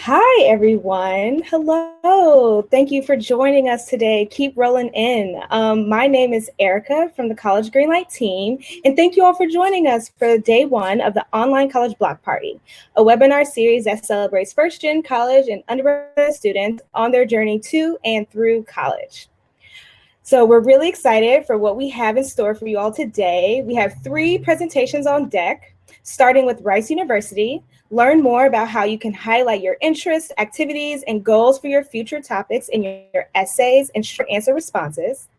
Hi, everyone. Hello. Thank you for joining us today. Keep rolling in. My name is Erica from the College Greenlight team, and thank you all for joining us for day one of the Online College Block Party, a webinar series that celebrates first-gen college and undergraduate students on their journey to and through college. So we're really excited for what we have in store for you all today. We have 3 presentations on deck, starting with Rice University. Learn more about how you can highlight your interests, activities, and goals for your future topics in your essays and short answer responses.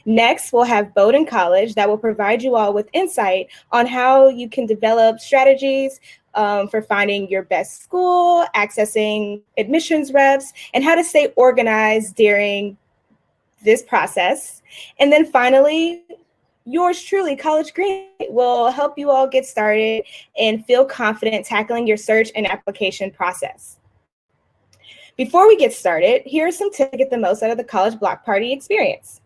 Next, we'll have Bowdoin College that will provide you all with insight on how you can develop strategies for finding your best school, accessing admissions reps, and how to stay organized during this process. And then finally, yours truly, College Green, will help you all get started and feel confident tackling your search and application process. Before we get started, here are some tips to get the most out of the College Block Party experience.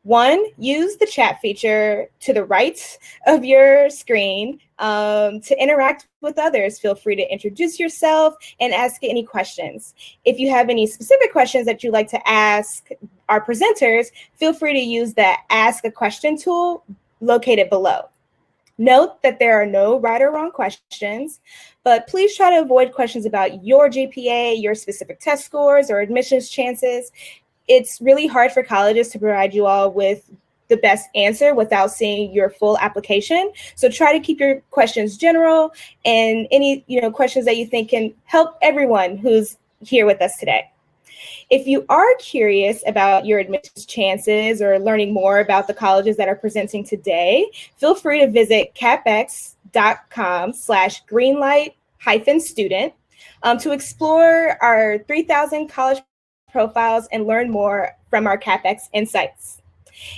1, use the chat feature to the right of your screen to interact with others. Feel free to introduce yourself and ask any questions. If you have any specific questions that you'd like to ask our presenters, feel free to use the Ask a Question tool located below. Note that there are no right or wrong questions, but please try to avoid questions about your GPA, your specific test scores, or admissions chances. It's really hard for colleges to provide you all with the best answer without seeing your full application. So try to keep your questions general and any questions that you think can help everyone who's here with us today. If you are curious about your admissions chances or learning more about the colleges that are presenting today, feel free to visit capx.com/greenlight-student to explore our 3,000 college profiles and learn more from our CapEx insights.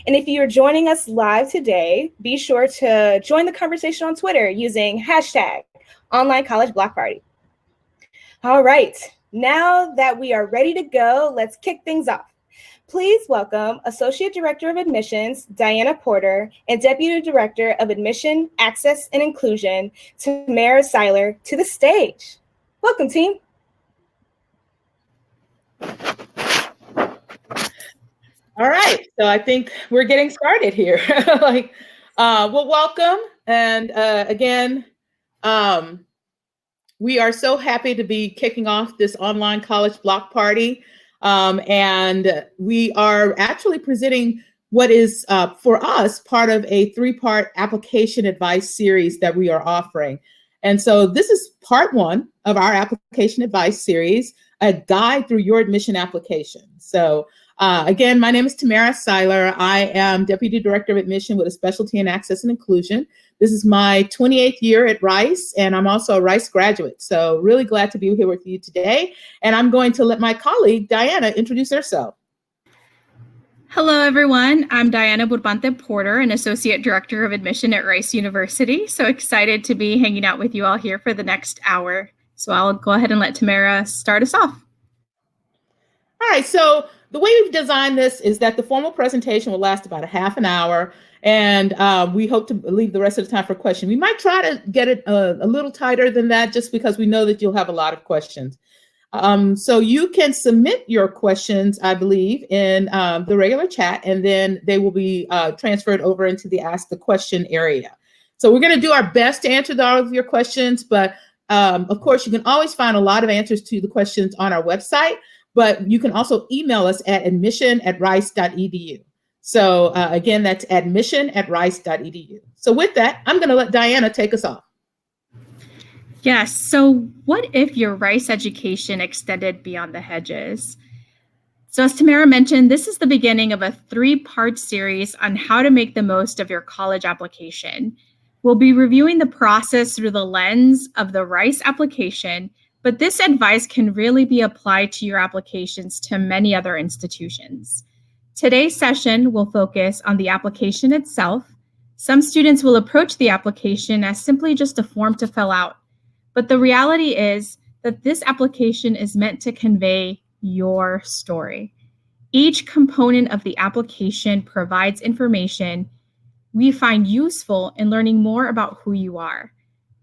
And if you're joining us live today, be sure to join the conversation on Twitter using hashtag Online College Block Party. All right, now that we are ready to go, let's kick things off. Please welcome Associate Director of Admissions, Diana Porter, and Deputy Director of Admission, Access, and Inclusion, Tamara Seiler, to the stage. Welcome, team. All right, so I think we're getting started here. Well, welcome. And again, we are so happy to be kicking off this online college block party. And we are actually presenting what is, for us, part of a 3-part application advice series that we are offering. And so this is part 1 of our application advice series, a guide through your admission application. So again, my name is Tamara Seiler. I am Deputy Director of Admission with a specialty in Access and Inclusion. This is my 28th year at Rice, and I'm also a Rice graduate. So really glad to be here with you today. And I'm going to let my colleague, Diana, introduce herself. Hello, everyone. I'm Diana Burbante Porter, an Associate Director of Admission at Rice University. So excited to be hanging out with you all here for the next hour. So I'll go ahead and let Tamara start us off. All right, so the way we've designed this is that the formal presentation will last about a half an hour, and we hope to leave the rest of the time for questions. We might try to get it a little tighter than that just because we know that you'll have a lot of questions. So you can submit your questions, I believe, in the regular chat, and then they will be transferred over into the Ask the Question area. So we're going to do our best to answer all of your questions, but of course, you can always find a lot of answers to the questions on our website. But you can also email us at admission@rice.edu. So again, that's admission@rice.edu. So with that, I'm going to let Diana take us off. Yes. So what if your Rice education extended beyond the hedges? So as Tamara mentioned, this is the beginning of a 3-part series on how to make the most of your college application. We'll be reviewing the process through the lens of the Rice application, but this advice can really be applied to your applications to many other institutions. Today's session will focus on the application itself. Some students will approach the application as simply just a form to fill out, but the reality is that this application is meant to convey your story. Each component of the application provides information we find useful in learning more about who you are.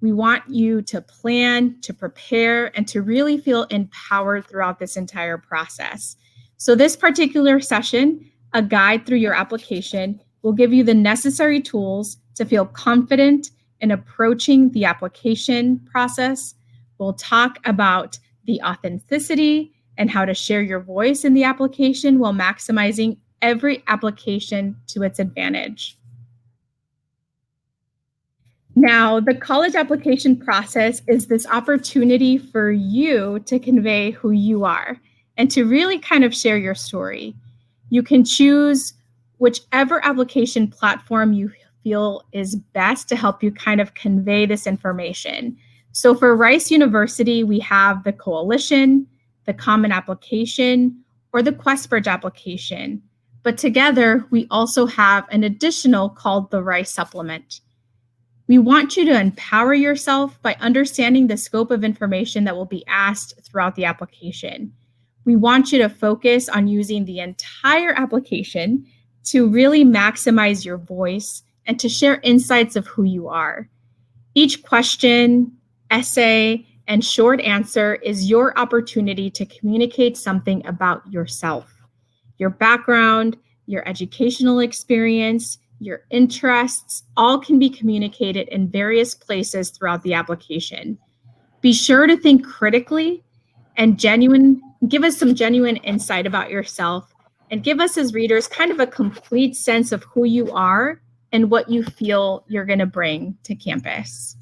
We want you to plan, to prepare, and to really feel empowered throughout this entire process. So this particular session, a guide through your application, will give you the necessary tools to feel confident in approaching the application process. We'll talk about the authenticity and how to share your voice in the application while maximizing every application to its advantage. Now, the college application process is this opportunity for you to convey who you are and to really kind of share your story. You can choose whichever application platform you feel is best to help you kind of convey this information. So for Rice University, we have the Coalition, the Common Application, or the QuestBridge application. But together, we also have an additional called the Rice Supplement. We want you to empower yourself by understanding the scope of information that will be asked throughout the application. We want you to focus on using the entire application to really maximize your voice and to share insights of who you are. Each question, essay, and short answer is your opportunity to communicate something about yourself, your background, your educational experience, your interests, all can be communicated in various places throughout the application. Be sure to think critically and give us some genuine insight about yourself and give us as readers kind of a complete sense of who you are and what you feel you're going to bring to campus.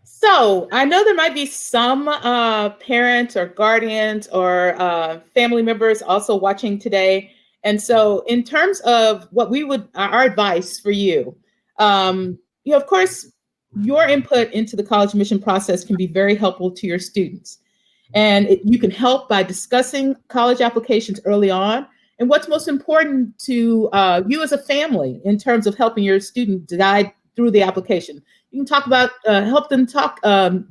So I know there might be some parents or guardians or family members also watching today. And so in terms of what our advice for you, of course, your input into the college admission process can be very helpful to your students. And you can help by discussing college applications early on and what's most important to you as a family in terms of helping your student guide through the application. You can talk about, help them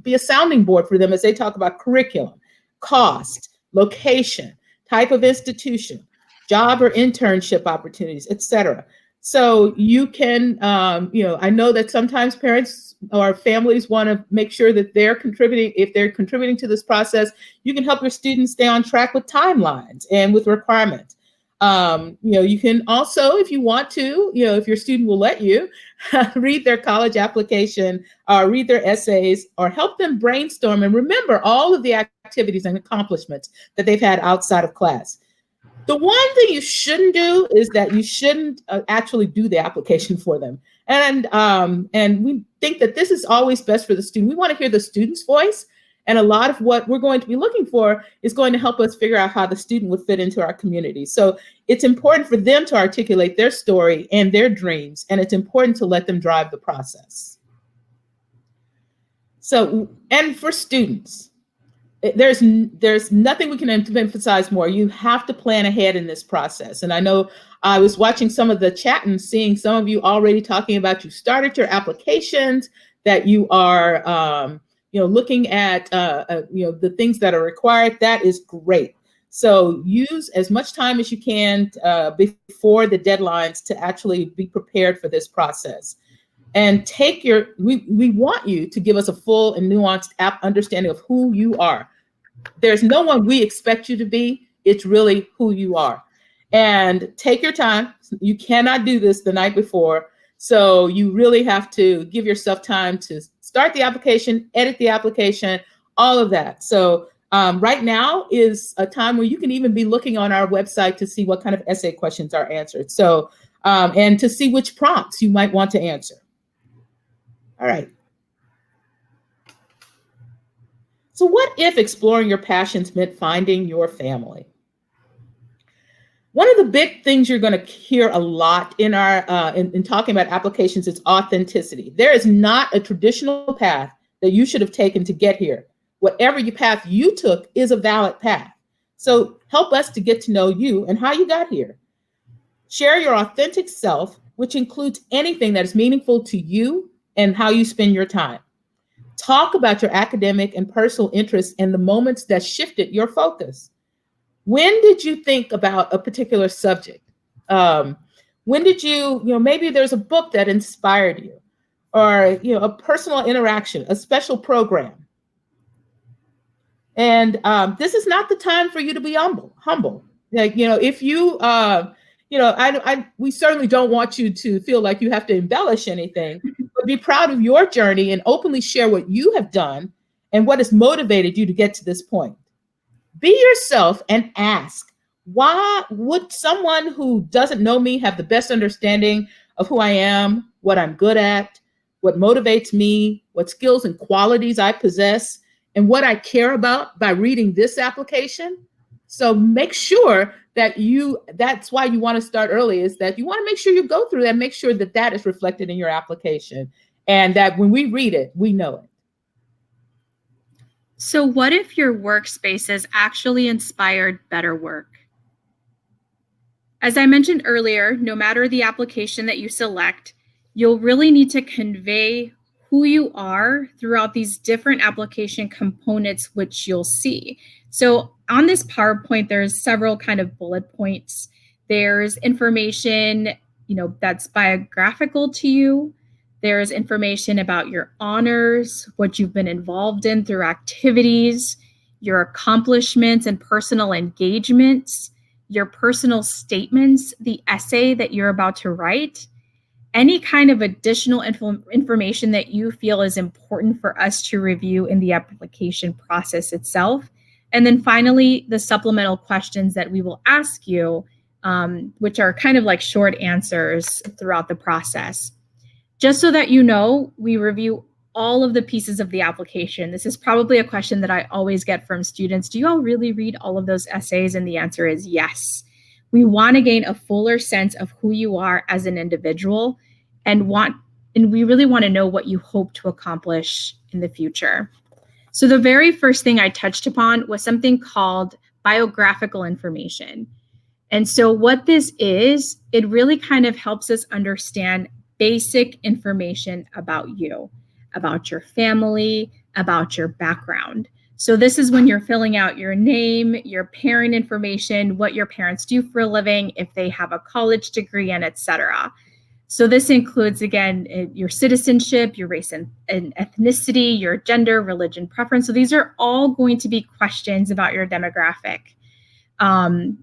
be a sounding board for them as they talk about curriculum, cost, location, type of institution, job or internship opportunities, et cetera. So you can, I know that sometimes parents or families want to make sure that they're contributing. If they're contributing to this process, you can help your students stay on track with timelines and with requirements. You can also, if you want to, if your student will let you, read their college application, read their essays, or help them brainstorm and remember all of the activities and accomplishments that they've had outside of class. The one thing you shouldn't do is that you shouldn't actually do the application for them. And we think that this is always best for the student. We want to hear the student's voice. And a lot of what we're going to be looking for is going to help us figure out how the student would fit into our community. So it's important for them to articulate their story and their dreams, and it's important to let them drive the process. So, and for students, there's nothing we can emphasize more. You have to plan ahead in this process. And I know I was watching some of the chat and seeing some of you already talking about you started your applications, that you are looking at the things that are required. That is great. So use as much time as you can before the deadlines to actually be prepared for this process. And we want you to give us a full and nuanced understanding of who you are. There's no one we expect you to be. It's really who you are. And take your time. You cannot do this the night before. So you really have to give yourself time to start the application, edit the application, all of that. So right now is a time where you can even be looking on our website to see what kind of essay questions are answered. So, and to see which prompts you might want to answer. All right. So what if exploring your passions meant finding your family? One of the big things you're going to hear a lot in our in talking about applications is authenticity. There is not a traditional path that you should have taken to get here. Whatever path you took is a valid path. So help us to get to know you and how you got here. Share your authentic self, which includes anything that is meaningful to you and how you spend your time. Talk about your academic and personal interests and the moments that shifted your focus. When did you think about a particular subject? When did maybe there's a book that inspired you. or a personal interaction, a special program. And this is not the time for you to be humble. Like, if you, we certainly don't want you to feel like you have to embellish anything, but be proud of your journey and openly share what you have done and what has motivated you to get to this point. Be yourself and ask, why would someone who doesn't know me have the best understanding of who I am, what I'm good at, what motivates me, what skills and qualities I possess, and what I care about by reading this application? So make sure that that's why you want to start early, is that you want to make sure you go through that, make sure that that is reflected in your application, and that when we read it, we know it. So what if your workspaces actually inspired better work? As I mentioned earlier, no matter the application that you select, you'll really need to convey who you are throughout these different application components, which you'll see. So on this PowerPoint, there's several kind of bullet points. There's information, that's biographical to you. There's information about your honors, what you've been involved in through activities, your accomplishments and personal engagements, your personal statements, the essay that you're about to write, any kind of additional information that you feel is important for us to review in the application process itself. And then finally, the supplemental questions that we will ask you, which are kind of like short answers throughout the process. Just so that you know, we review all of the pieces of the application. This is probably a question that I always get from students. Do you all really read all of those essays? And the answer is yes. We want to gain a fuller sense of who you are as an individual and we really want to know what you hope to accomplish in the future. So the very first thing I touched upon was something called biographical information. And so what this is, it really kind of helps us understand basic information about you, about your family, about your background. So this is when you're filling out your name, your parent information, what your parents do for a living, if they have a college degree, and etc. So this includes, again, your citizenship, your race and ethnicity, your gender, religion, preference. So these are all going to be questions about your demographic,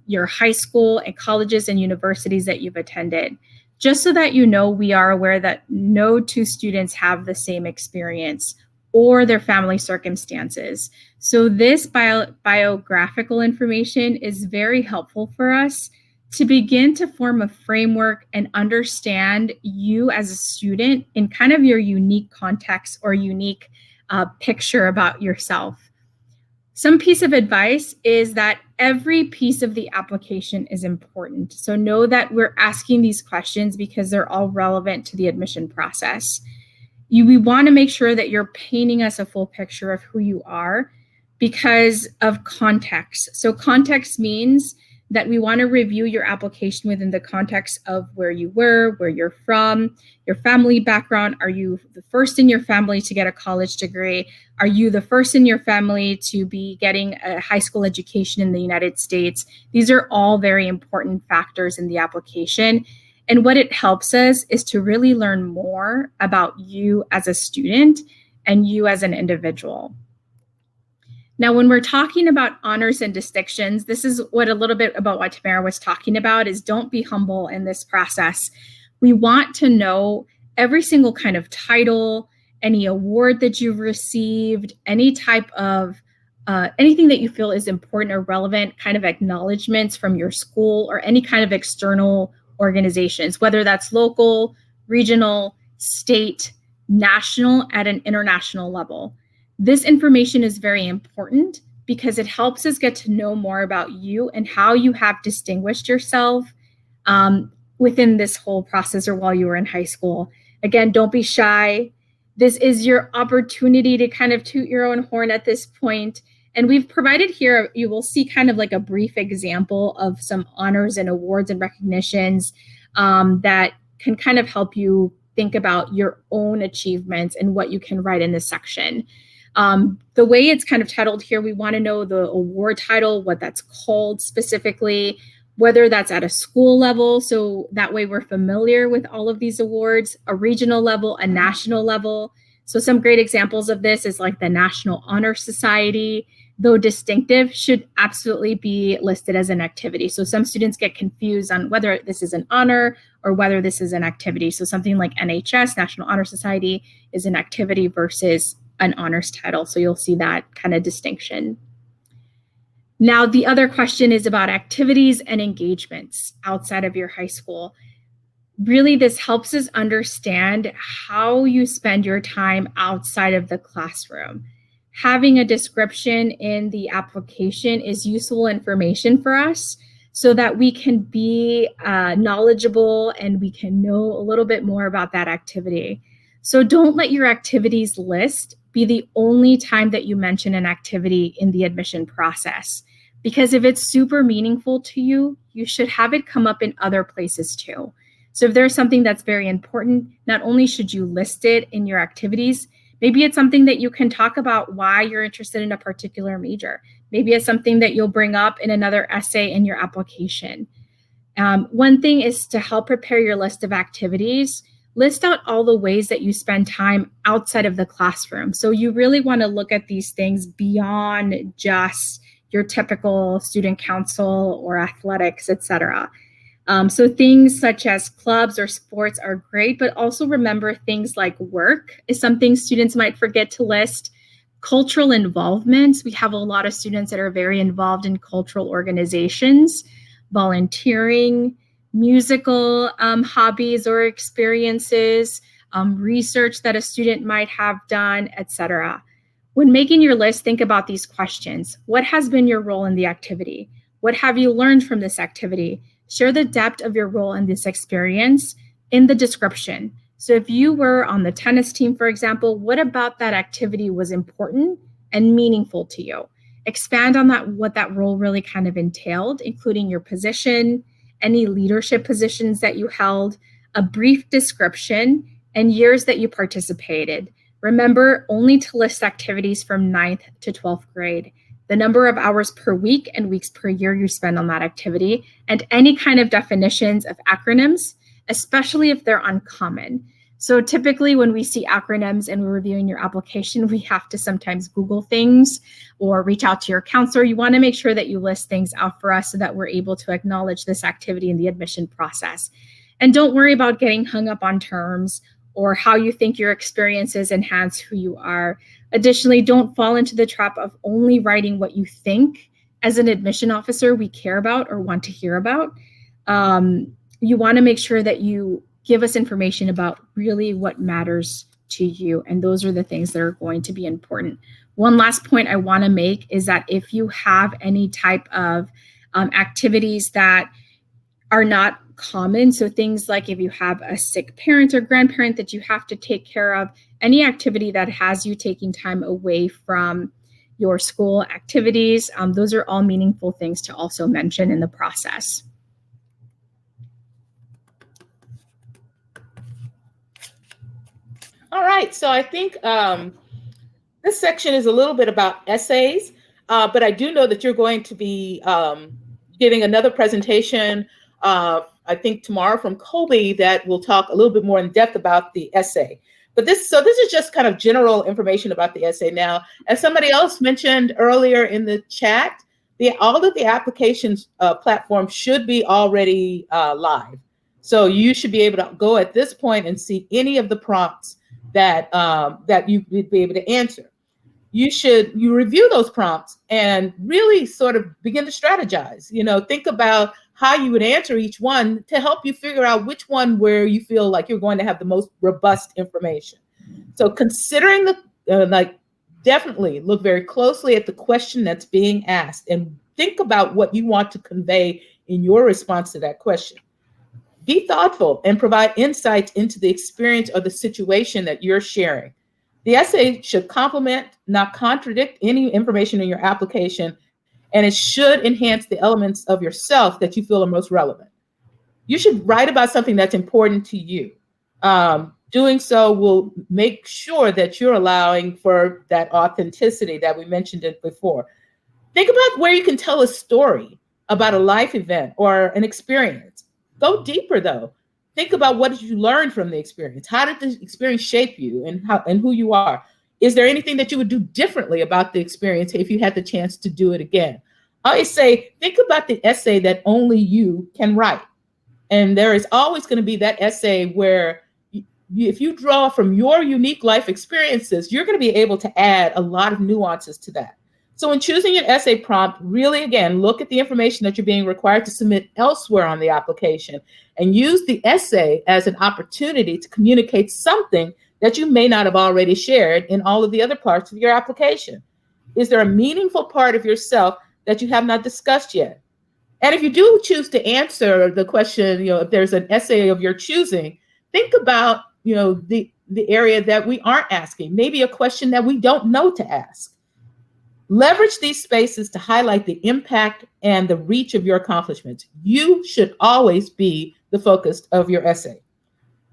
your high school and colleges and universities that you've attended. Just so that you know, we are aware that no two students have the same experience or their family circumstances. So this biographical information is very helpful for us to begin to form a framework and understand you as a student in kind of your unique context or unique picture about yourself. Some piece of advice is that every piece of the application is important. So know that we're asking these questions because they're all relevant to the admission process. We want to make sure that you're painting us a full picture of who you are because of context. So context means that we want to review your application within the context of where you were, where you're from, your family background. Are you the first in your family to get a college degree? Are you the first in your family to be getting a high school education in the United States? These are all very important factors in the application. And what it helps us is to really learn more about you as a student and you as an individual. Now, when we're talking about honors and distinctions, this is what a little bit about what Tamara was talking about is don't be humble in this process. We want to know every single kind of title, any award that you've received, any type of anything that you feel is important or relevant, kind of acknowledgments from your school or any kind of external organizations, whether that's local, regional, state, national, at an international level. This information is very important because it helps us get to know more about you and how you have distinguished yourself within this whole process or while you were in high school. Again, don't be shy. This is your opportunity to kind of toot your own horn at this point. And we've provided here, you will see kind of like a brief example of some honors and awards and recognitions that can kind of help you think about your own achievements and what you can write in this section. The way it's kind of titled here, we want to know the award title, what that's called specifically, whether that's at a school level, so that way we're familiar with all of these awards, a regional level, a national level. So some great examples of this is like the National Honor Society, though distinctive, should absolutely be listed as an activity. So some students get confused on whether this is an honor or whether this is an activity. So something like NHS, National Honor Society, is an activity versus an honors title. So you'll see that kind of distinction. Now, the other question is about activities and engagements outside of your high school. Really, this helps us understand how you spend your time outside of the classroom. Having a description in the application is useful information for us so that we can be knowledgeable and we can know a little bit more about that activity. So don't let your activities list be the only time that you mention an activity in the admission process. Because if it's super meaningful to you, you should have it come up in other places too. So if there's something that's very important, not only should you list it in your activities, maybe it's something that you can talk about why you're interested in a particular major. Maybe it's something that you'll bring up in another essay in your application. One thing is to help prepare your list of activities, list out all the ways that you spend time outside of the classroom. So you really want to look at these things beyond just your typical student council or athletics, etc. So things such as clubs or sports are great, but also remember things like work is something students might forget to list. Cultural involvements. We have a lot of students that are very involved in cultural organizations, volunteering, musical hobbies or experiences, research that a student might have done, etc. When making your list, think about these questions. What has been your role in the activity? What have you learned from this activity? Share the depth of your role in this experience in the description. So if you were on the tennis team, for example, what about that activity was important and meaningful to you? Expand on that, what that role really kind of entailed, including your position, any leadership positions that you held, a brief description, and years that you participated. Remember only to list activities from 9th to 12th grade, the number of hours per week and weeks per year you spend on that activity, and any kind of definitions of acronyms, especially if they're uncommon. So typically when we see acronyms and we're reviewing your application, we have to sometimes Google things or reach out to your counselor. You want to make sure that you list things out for us so that we're able to acknowledge this activity in the admission process. And don't worry about getting hung up on terms or how you think your experiences enhance who you are. Additionally, don't fall into the trap of only writing what you think as an admission officer we care about or want to hear about. You want to make sure that you give us information about really what matters to you. And those are the things that are going to be important. One last point I want to make is that if you have any type of activities that are not common, so things like if you have a sick parent or grandparent that you have to take care of, any activity that has you taking time away from your school activities, those are all meaningful things to also mention in the process. All right, so I think this section is a little bit about essays, but I do know that you're going to be giving another presentation, I think tomorrow from Colby, that will talk a little bit more in depth about the essay. But this is just kind of general information about the essay. Now, as somebody else mentioned earlier in the chat, all of the applications platforms should be already live. So you should be able to go at this point and see any of the prompts that you would be able to answer. You review those prompts and really sort of begin to strategize. Think about how you would answer each one to help you figure out which one where you feel like you're going to have the most robust information. So considering definitely look very closely at the question that's being asked and think about what you want to convey in your response to that question. Be thoughtful and provide insights into the experience or the situation that you're sharing. The essay should complement, not contradict any information in your application, and it should enhance the elements of yourself that you feel are most relevant. You should write about something that's important to you. Doing so will make sure that you're allowing for that authenticity that we mentioned it before. Think about where you can tell a story about a life event or an experience. Go deeper though. Think about what did you learn from the experience? How did the experience shape you and who you are? Is there anything that you would do differently about the experience if you had the chance to do it again? I always say, think about the essay that only you can write. And there is always going to be that essay where if you draw from your unique life experiences, you're going to be able to add a lot of nuances to that. So when choosing your essay prompt, really, again, look at the information that you're being required to submit elsewhere on the application and use the essay as an opportunity to communicate something that you may not have already shared in all of the other parts of your application. Is there a meaningful part of yourself that you have not discussed yet? And if you do choose to answer the question, if there's an essay of your choosing, think about, the area that we aren't asking, maybe a question that we don't know to ask. Leverage these spaces to highlight the impact and the reach of your accomplishments. You should always be the focus of your essay.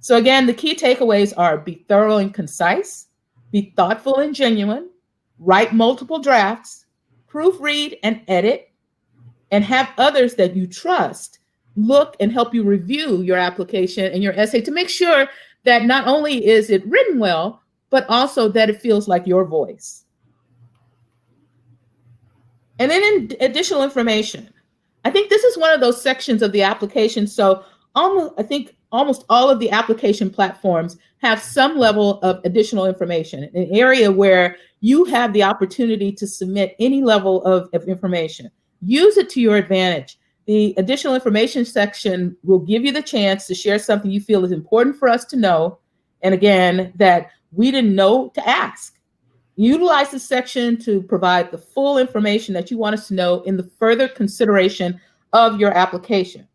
So again, the key takeaways are be thorough and concise, be thoughtful and genuine, write multiple drafts, proofread and edit, and have others that you trust look and help you review your application and your essay to make sure that not only is it written well, but also that it feels like your voice. And then in additional information, I think this is one of those sections of the application. So almost all of the application platforms have some level of additional information, an area where you have the opportunity to submit any level of information. Use it to your advantage. The additional information section will give you the chance to share something you feel is important for us to know. And again, that we didn't know to ask. Utilize this section to provide the full information that you want us to know in the further consideration of your application.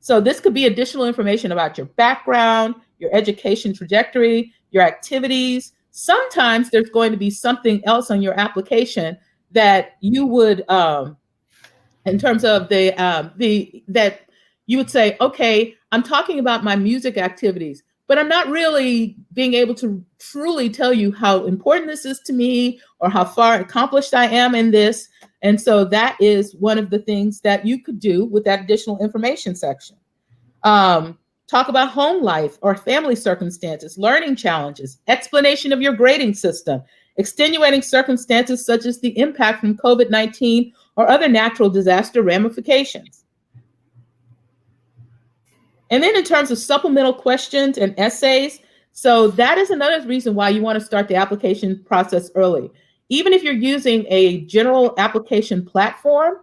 So this could be additional information about your background, your education trajectory, your activities. Sometimes there's going to be something else on your application that you would, in terms of that you would say, okay, I'm talking about my music activities, but I'm not really being able to truly tell you how important this is to me or how far accomplished I am in this. And so that is one of the things that you could do with that additional information section. Talk about home life or family circumstances, learning challenges, explanation of your grading system, extenuating circumstances such as the impact from COVID-19 or other natural disaster ramifications. And then in terms of supplemental questions and essays, so that is another reason why you want to start the application process early. Even if you're using a general application platform,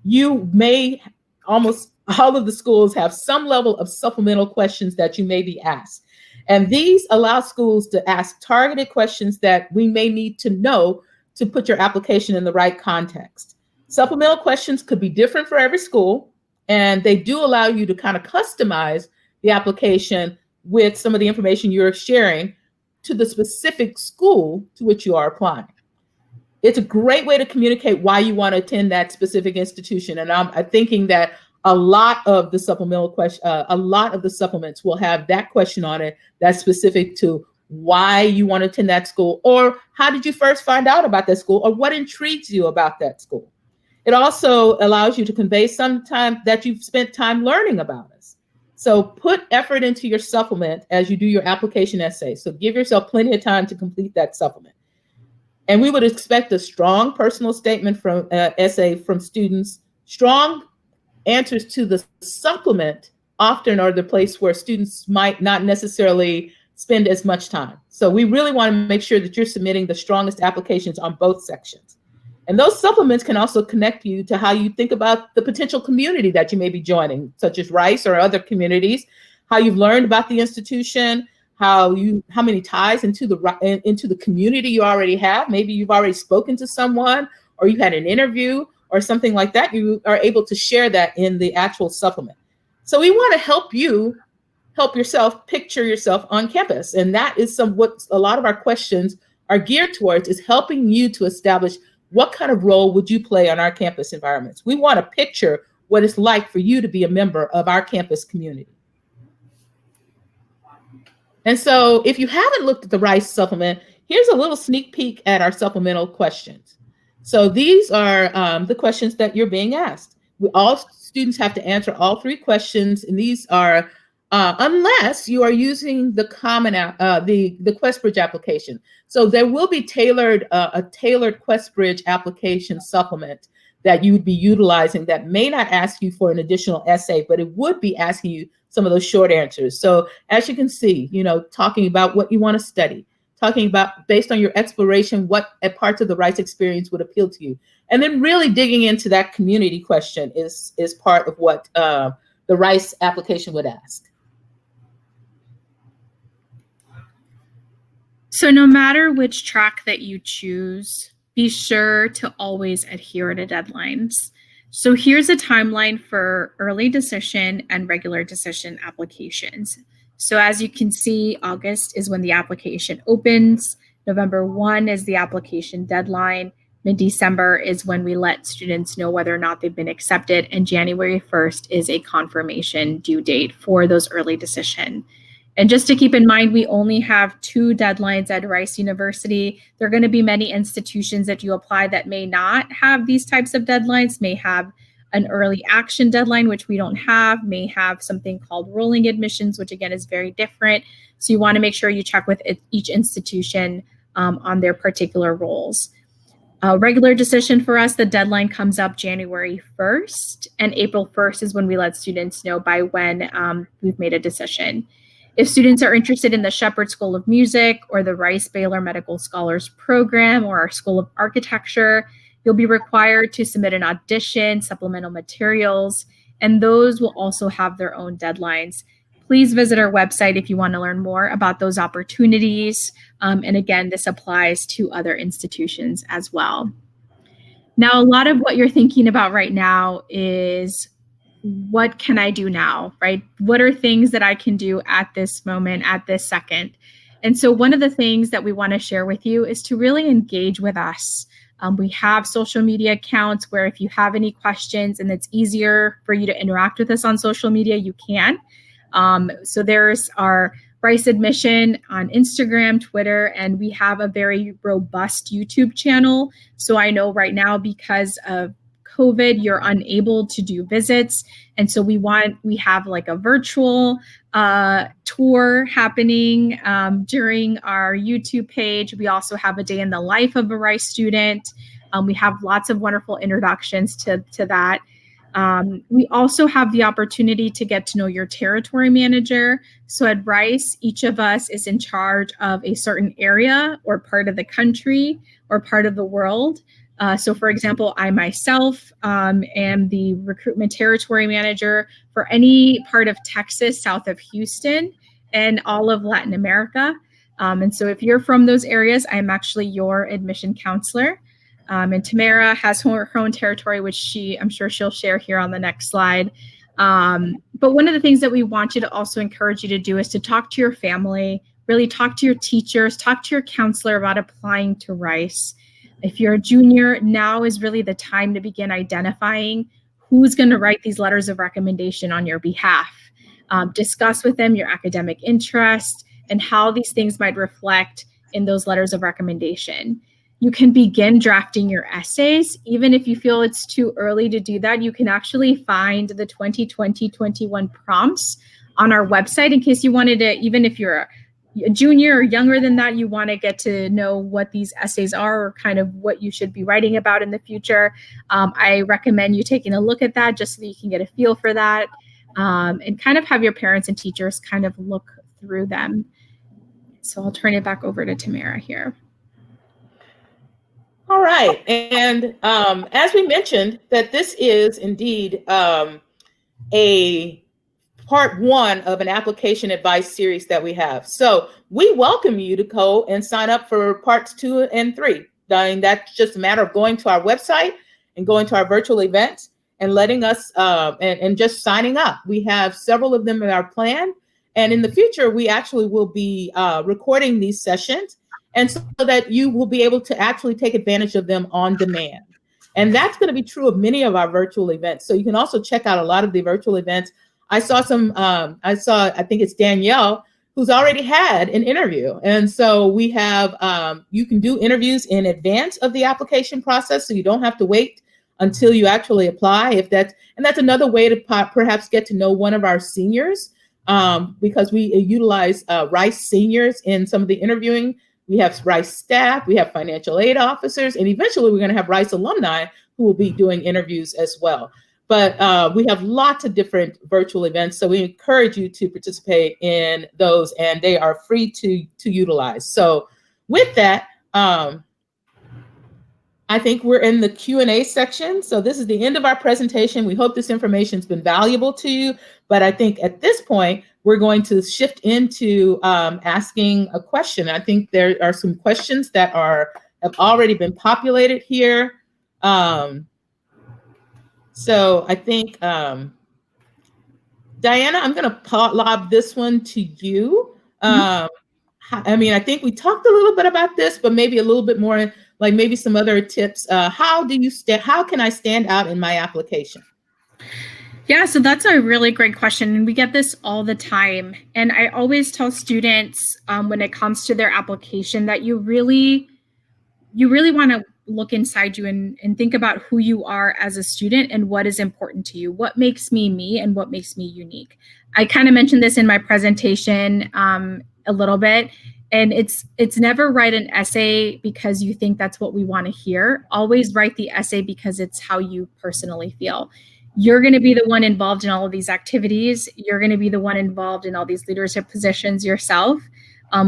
you may almost all of the schools have some level of supplemental questions that you may be asked. And these allow schools to ask targeted questions that we may need to know to put your application in the right context. Supplemental questions could be different for every school, and they do allow you to kind of customize the application with some of the information you're sharing to the specific school to which you are applying. It's a great way to communicate why you want to attend that specific institution. And I'm thinking that a lot of the supplements will have that question on it that's specific to why you want to attend that school, or how did you first find out about that school, or what intrigues you about that school. It also allows you to convey some time that you've spent time learning about us. So put effort into your supplement as you do your application essay. So give yourself plenty of time to complete that supplement. And we would expect a strong personal statement from essay from students. Strong answers to the supplement often are the place where students might not necessarily spend as much time. So we really want to make sure that you're submitting the strongest applications on both sections. And those supplements can also connect you to how you think about the potential community that you may be joining, such as Rice or other communities, how you've learned about the institution, how many ties into the community you already have. Maybe you've already spoken to someone, or you had an interview or something like that. You are able to share that in the actual supplement. So we want to help you help yourself picture yourself on campus. And that is what a lot of our questions are geared towards, is helping you to establish what kind of role would you play on our campus environments. We want to picture what it's like for you to be a member of our campus community. And so if you haven't looked at the Rice supplement, here's a little sneak peek at our supplemental questions. So these are the questions that you're being asked. all students have to answer all 3 questions, and these are unless you are using the the QuestBridge application. So there will be a tailored QuestBridge application supplement that you would be utilizing that may not ask you for an additional essay, but it would be asking you some of those short answers. So as you can see, talking about what you want to study, talking about based on your exploration, what parts of the Rice experience would appeal to you. And then really digging into that community question is part of what the Rice application would ask. So no matter which track that you choose, be sure to always adhere to deadlines. So here's a timeline for early decision and regular decision applications. So as you can see, August is when the application opens. November 1 is the application deadline. Mid-December is when we let students know whether or not they've been accepted. And January 1st is a confirmation due date for those early decision. And just to keep in mind, we only have 2 deadlines at Rice University. There are going to be many institutions that you apply that may not have these types of deadlines, may have an early action deadline, which we don't have, may have something called rolling admissions, which again is very different. So you want to make sure you check with each institution on their particular roles. Regular decision for us, the deadline comes up January 1st, and April 1st is when we let students know by when we've made a decision. If students are interested in the Shepherd School of Music or the Rice Baylor Medical Scholars Program or our School of Architecture, you'll be required to submit an audition, supplemental materials, and those will also have their own deadlines. Please visit our website if you want to learn more about those opportunities. And again, this applies to other institutions as well. Now, a lot of what you're thinking about right now is, what can I do now, right? What are things that I can do at this moment, at this second? And so one of the things that we want to share with you is to really engage with us. We have social media accounts where if you have any questions and it's easier for you to interact with us on social media, you can. So there's our Rice Admission on Instagram, Twitter, and we have a very robust YouTube channel. So I know right now, because of COVID, you're unable to do visits. And so we have like a virtual tour happening during our YouTube page. We also have a day in the life of a Rice student. We have lots of wonderful introductions to that. We also have the opportunity to get to know your territory manager. So at Rice, each of us is in charge of a certain area or part of the country or part of the world. So for example, I myself am the recruitment territory manager for any part of Texas, south of Houston, and all of Latin America. And so if you're from those areas, I'm actually your admission counselor. And Tamara has her own territory, which I'm sure she'll share here on the next slide. But one of the things that we want you to also encourage you to do is to talk to your family, really talk to your teachers, talk to your counselor about applying to Rice. If you're a junior, now is really the time to begin identifying who's going to write these letters of recommendation on your behalf. Discuss with them your academic interest and how these things might reflect in those letters of recommendation. You can begin drafting your essays. Even if you feel it's too early to do that, you can actually find the 2020-21 prompts on our website in case you wanted to, even if you're a junior or younger than that, you want to get to know what these essays are or kind of what you should be writing about in the future. I recommend you taking a look at that just so that you can get a feel for that and kind of have your parents and teachers kind of look through them. So I'll turn it back over to Tamara here. All right. And as we mentioned, that this is indeed a part 1 of an application advice series that we have. So we welcome you to go and sign up for parts 2 and 3. That's just a matter of going to our website and going to our virtual event and letting us and just signing up. We have several of them in our plan. And in the future, we actually will be recording these sessions, and so that you will be able to actually take advantage of them on demand. And that's going to be true of many of our virtual events. So you can also check out a lot of the virtual events. I think it's Danielle, who's already had an interview. And so we have, you can do interviews in advance of the application process, so you don't have to wait until you actually apply. And that's another way to perhaps get to know one of our seniors, because we utilize Rice seniors in some of the interviewing. We have Rice staff, we have financial aid officers, and eventually we're going to have Rice alumni who will be doing interviews as well. But we have lots of different virtual events, so we encourage you to participate in those, and they are free to utilize. So with that, I think we're in the Q&A section. So this is the end of our presentation. We hope this information has been valuable to you. But I think at this point, we're going to shift into asking a question. I think there are some questions that have already been populated here. So I think, Diana, I'm going to lob this one to you. I mean, I think we talked a little bit about this, but maybe a little bit more, like maybe some other tips. How can I stand out in my application? Yeah, so that's a really great question. And we get this all the time. And I always tell students when it comes to their application that you really want to look inside you and think about who you are as a student and what is important to you. What makes me me and what makes me unique? I kind of mentioned this in my presentation a little bit. And it's never write an essay because you think that's what we want to hear. Always write the essay because it's how you personally feel. You're going to be the one involved in all of these activities. You're going to be the one involved in all these leadership positions yourself.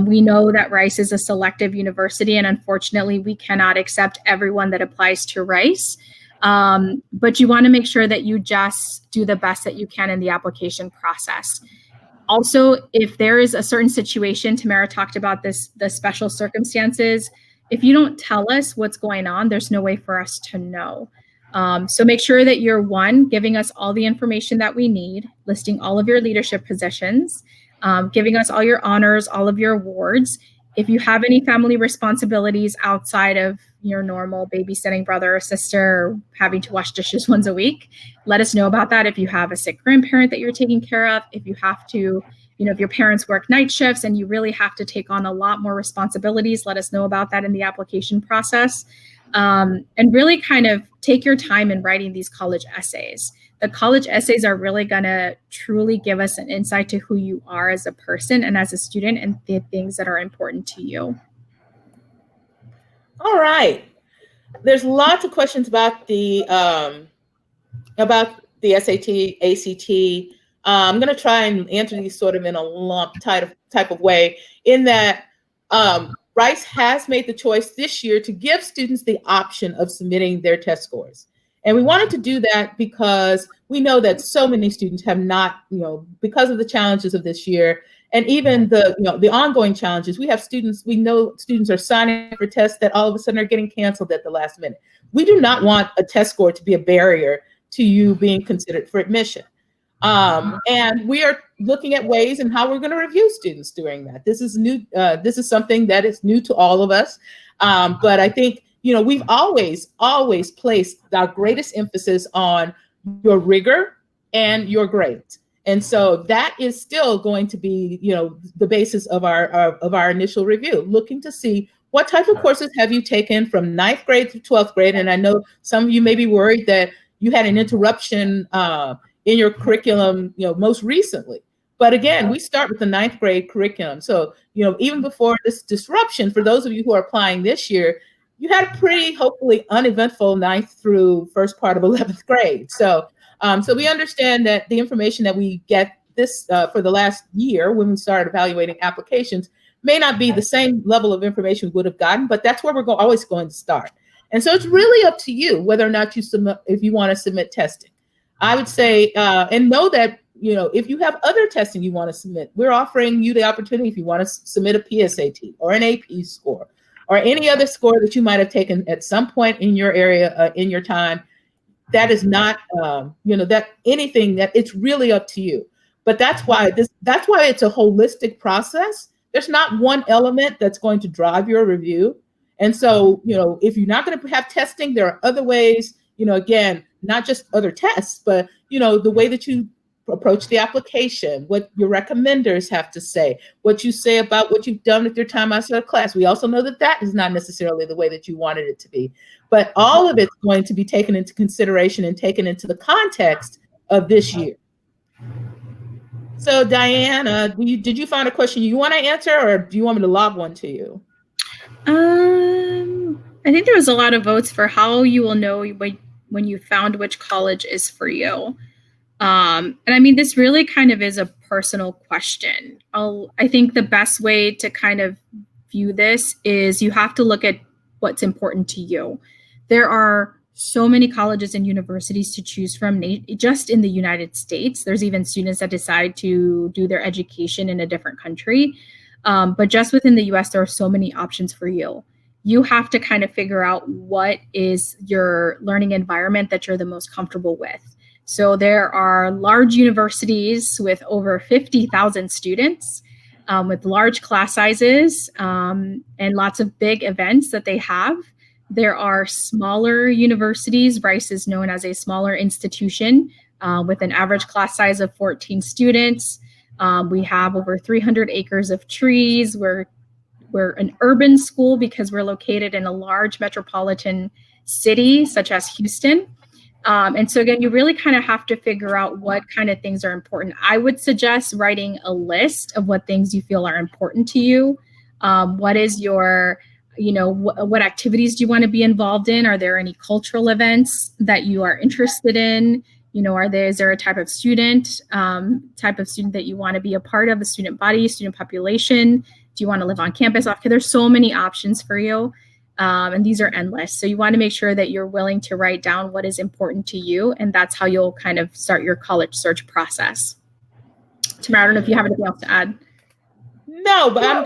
We know that Rice is a selective university, and unfortunately, we cannot accept everyone that applies to Rice. But you want to make sure that you just do the best that you can in the application process. Also, if there is a certain situation, Tamara talked about this, the special circumstances, if you don't tell us what's going on, there's no way for us to know. So make sure that you're giving us all the information that we need, listing all of your leadership positions, giving us all your honors, all of your awards. If you have any family responsibilities outside of your normal babysitting brother or sister, or having to wash dishes once a week, let us know about that. If you have a sick grandparent that you're taking care of, if you have to, if your parents work night shifts and you really have to take on a lot more responsibilities, let us know about that in the application process. And really kind of take your time in writing these college essays. The college essays are really going to truly give us an insight to who you are as a person and as a student and the things that are important to you. All right. There's lots of questions about the SAT, ACT. I'm going to try and answer these sort of in a lump type of way, in that Rice has made the choice this year to give students the option of submitting their test scores. And we wanted to do that because we know that so many students have not, because of the challenges of this year, and even the ongoing challenges. We know students are signing up for tests that all of a sudden are getting canceled at the last minute. We do not want a test score to be a barrier to you being considered for admission. And we are looking at ways and how we're going to review students during that. This is new. This is something that is new to all of us. But I think, we've always placed our greatest emphasis on your rigor and your grades. And so that is still going to be, the basis of our initial review, looking to see what type of courses have you taken from 9th grade through 12th grade. And I know some of you may be worried that you had an interruption in your curriculum, most recently. But again, we start with the 9th grade curriculum. So, even before this disruption, for those of you who are applying this year, you had a pretty, hopefully, uneventful 9th through first part of 11th grade. So we understand that the information that we get this for the last year when we started evaluating applications may not be the same level of information we would have gotten, but that's where we're always going to start. And so it's really up to you whether or not you submit, if you want to submit testing. I would say, and know that, if you have other testing you want to submit, we're offering you the opportunity if you want to submit a PSAT or an AP score or any other score that you might have taken at some point in your area, in your time. That is not, that anything that it's really up to you. But that's why it's a holistic process. There's not one element that's going to drive your review. And so, if you're not going to have testing, there are other ways, again, not just other tests, but, the way that you approach the application, what your recommenders have to say, what you say about what you've done with your time outside of class. We also know that that is not necessarily the way that you wanted it to be, but all of it's going to be taken into consideration and taken into the context of this year. So Diana, did you find a question you want to answer, or do you want me to lob one to you? I think there was a lot of votes for how you will know when you found which college is for you. And I mean, this really kind of is a personal question. I think the best way to kind of view this is you have to look at what's important to you. There are so many colleges and universities to choose from just in the United States. There's even students that decide to do their education in a different country. But just within the US, there are so many options for you. You have to kind of figure out what is your learning environment that you're the most comfortable with. So there are large universities with over 50,000 students, with large class sizes, and lots of big events that they have. There are smaller universities. Rice is known as a smaller institution with an average class size of 14 students. We have over 300 acres of trees. We're an urban school because we're located in a large metropolitan city such as Houston. And so again, you really kind of have to figure out what kind of things are important. I would suggest writing a list of what things you feel are important to you. What is your, what activities do you want to be involved in? Are there any cultural events that you are interested in? Is there a type of student that you want to be a part of, a student body, student population? Do you want to live on campus? Okay, there's so many options for you. And these are endless. So you want to make sure that you're willing to write down what is important to you. And that's how you'll kind of start your college search process. Tamara, I don't know if you have anything else to add. No, but I'm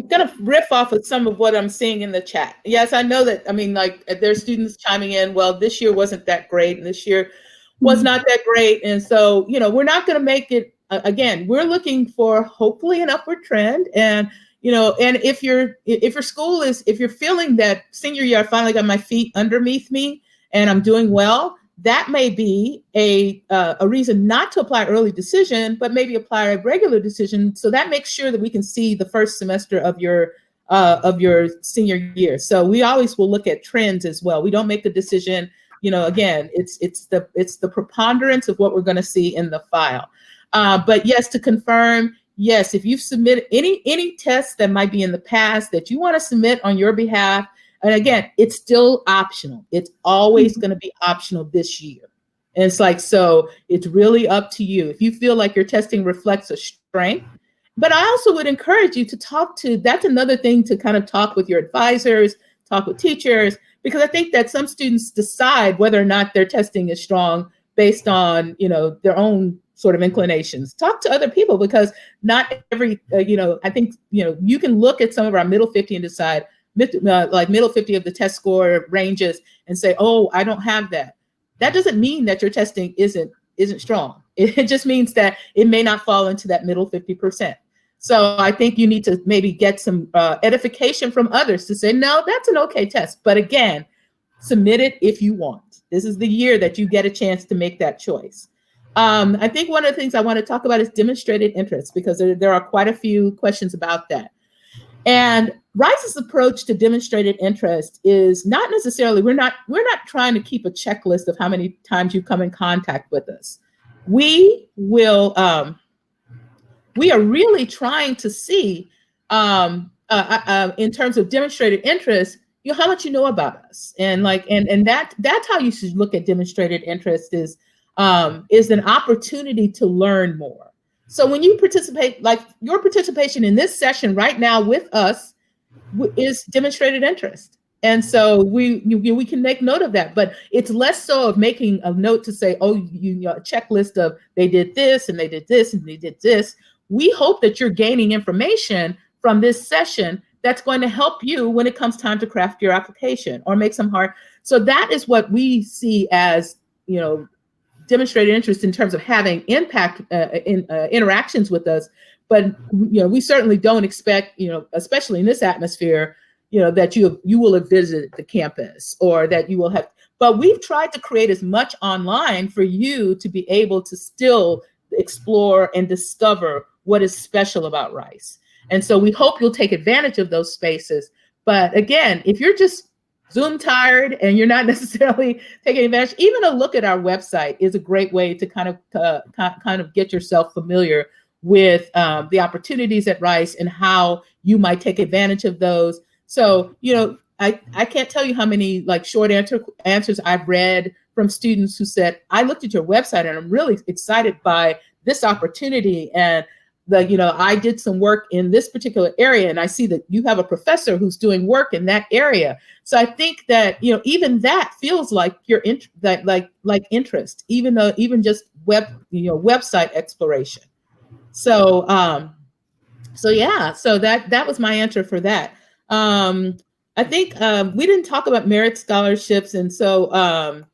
gonna riff off of some of what I'm seeing in the chat. Yes, I know that. I mean, like there's students chiming in. Well, this year wasn't that great, and this year was not that great, and so we're not going to make it. Again, we're looking for hopefully an upward trend, and and if your school is, if you're feeling that senior year I finally got my feet underneath me and I'm doing well, that may be a reason not to apply early decision, but maybe apply a regular decision. So that makes sure that we can see the first semester of your senior year. So we always will look at trends as well. We don't make a decision. Again, it's the preponderance of what we're going to see in the file. But yes, to confirm, yes, if you've submitted any tests that might be in the past that you want to submit on your behalf, and again, it's still optional. It's always going to be optional this year. And it's like, so it's really up to you. If you feel like your testing reflects a strength, but I also would encourage you to that's another thing to kind of talk with your advisors, talk with teachers, because I think that some students decide whether or not their testing is strong based on, their own sort of inclinations. Talk to other people, because not every, I think, you can look at some of our middle 50 and decide, like middle 50 of the test score ranges and say, oh, I don't have that. That doesn't mean that your testing isn't strong. It just means that it may not fall into that middle 50%. So I think you need to maybe get some edification from others to say, no, that's an okay test. But again, submit it if you want. This is the year that you get a chance to make that choice. I think one of the things I want to talk about is demonstrated interest, because there are quite a few questions about that. And Rice's approach to demonstrated interest is not necessarily, we're not trying to keep a checklist of how many times you come in contact with us. We are really trying to see, in terms of demonstrated interest, how much you know about us, and that's how you should look at demonstrated interest is an opportunity to learn more. So when you participate, like your participation in this session right now with us is demonstrated interest. And so we can make note of that, but it's less so of making a note to say, oh, a checklist of they did this and they did this and they did this. We hope that you're gaining information from this session that's going to help you when it comes time to craft your application or make some hard. So that is what we see as, demonstrated interest in terms of having impact in interactions with us. But, we certainly don't expect, especially in this atmosphere, that you will have visited the campus or that you will have, but we've tried to create as much online for you to be able to still explore and discover what is special about Rice. And so we hope you'll take advantage of those spaces. But again, if you're just Zoom tired and you're not necessarily taking advantage, even a look at our website is a great way to kind of get yourself familiar with the opportunities at Rice and how you might take advantage of those. So, I can't tell you how many like short answers I've read from students who said, I looked at your website and I'm really excited by this opportunity. And I did some work in this particular area and I see that you have a professor who's doing work in that area. So I think that, even that feels like your like interest, even just website exploration. So, so that was my answer for that. I think we didn't talk about merit scholarships. And so,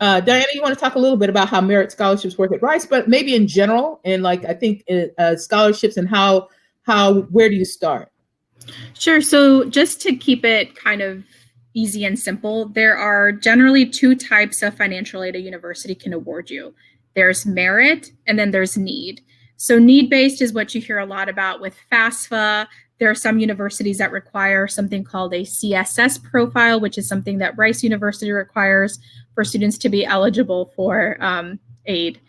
Diana, you want to talk a little bit about how merit scholarships work at Rice, but maybe in general, and like, I think scholarships and where do you start? Sure. So just to keep it kind of easy and simple, there are generally two types of financial aid a university can award you. There's merit and then there's need. So need-based is what you hear a lot about with FAFSA. There are some universities that require something called a CSS profile, which is something that Rice University requires for students to be eligible for aid.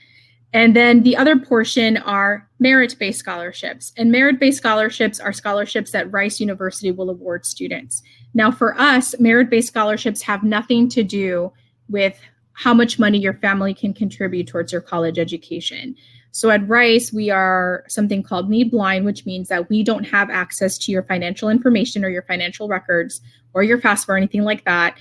And then the other portion are merit-based scholarships. And merit-based scholarships are scholarships that Rice University will award students. Now for us, merit-based scholarships have nothing to do with how much money your family can contribute towards your college education. So at Rice, we are something called need blind, which means that we don't have access to your financial information or your financial records or your FAFSA or anything like that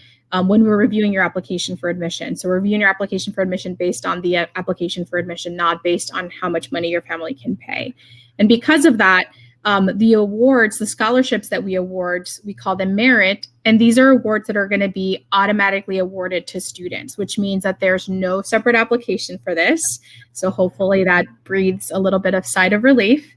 when we're reviewing your application for admission. So we're reviewing your application for admission based on the application for admission, not based on how much money your family can pay. And because of that, the awards, the scholarships that we award, we call them merit. And these are awards that are going to be automatically awarded to students, which means that there's no separate application for this. So hopefully that breathes a little bit of sigh of relief